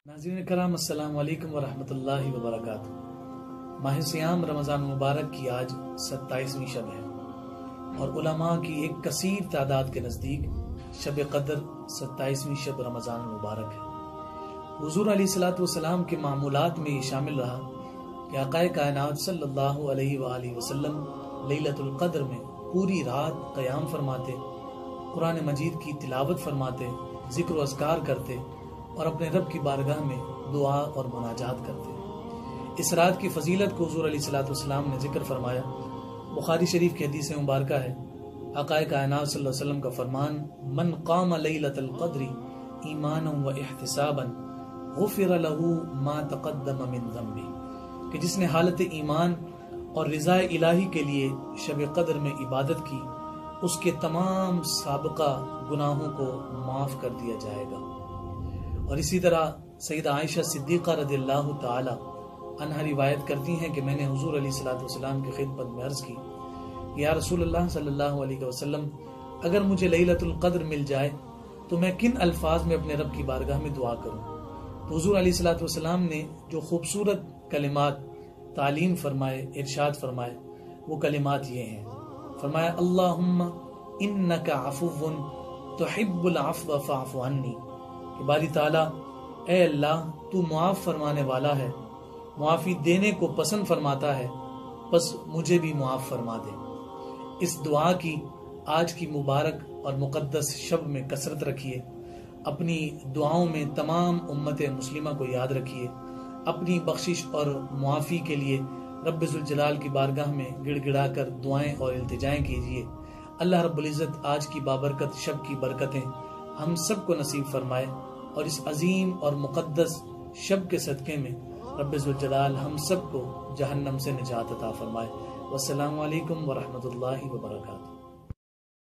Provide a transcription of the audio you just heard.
ناظرین کرام السلام علیکم ورحمۃ اللہ وبرکاتہ۔ ماہ سیام رمضان مبارک کی آج 27ویں شب ہے اور علماء کی ایک کثیر تعداد کے نزدیک شب قدر 27ویں شب رمضان مبارک ہے۔ حضور علیہ السلام کے معمولات میں یہ شامل رہا کہ آقا کائنات صلی اللہ علیہ وآلہ وسلم لیلۃ القدر میں پوری رات قیام فرماتے، قرآن مجید کی تلاوت فرماتے، ذکر و اذکار کرتے اور اپنے رب کی بارگاہ میں دعا اور مناجات کرتے۔ اس رات کی فضیلت کو حضور علیہ السلام نے ذکر فرمایا۔ بخاری شریف کی حدیث مبارکہ ہے، آقا کائنات صلی اللہ علیہ وسلم کا فرمان، من قام لیلۃ القدر ایمانا و احتسابا غفر له ما تقدم من ذنبه، کہ جس نے حالت ایمان اور رضا الہی کے لیے شب قدر میں عبادت کی، اس کے تمام سابقہ گناہوں کو معاف کر دیا جائے گا۔ اور اسی طرح سیدہ عائشہ صدیقہ رضی اللہ تعالی عنہا روایت کرتی ہیں کہ میں نے حضور علیہ السلام کی خدمت میں عرض کی، یا رسول اللہ صلی اللہ علیہ وسلم، اگر مجھے لیلۃ القدر مل جائے تو میں کن الفاظ میں اپنے رب کی بارگاہ میں دعا کروں؟ تو حضور علیہ السلام نے جو خوبصورت کلمات تعلیم فرمائے، ارشاد فرمائے، وہ کلمات یہ ہیں۔ فرمایا، اللہم انک عفو تحب العفو فاعف عنی، کہ باری تعالیٰ، اے اللہ تو معاف فرمانے والا ہے، معافی دینے کو پسند فرماتا ہے، بس مجھے بھی معاف فرما دے۔ اس دعا کی آج کی مبارک اور مقدس شب میں کثرت رکھیے، اپنی دعاؤں میں تمام امت مسلمہ کو یاد رکھیے، اپنی بخشش اور معافی کے لیے رب ذوالجلال کی بارگاہ میں گڑ گڑا کر دعائیں اور التجائیں کیجیے۔ اللہ رب العزت آج کی بابرکت شب کی برکتیں ہم سب کو نصیب فرمائے اور اس عظیم اور مقدس شب کے صدقے میں رب ذوالجلال ہم سب کو جہنم سے نجات عطا فرمائے۔ والسلام علیکم ورحمۃ اللہ وبرکاتہ۔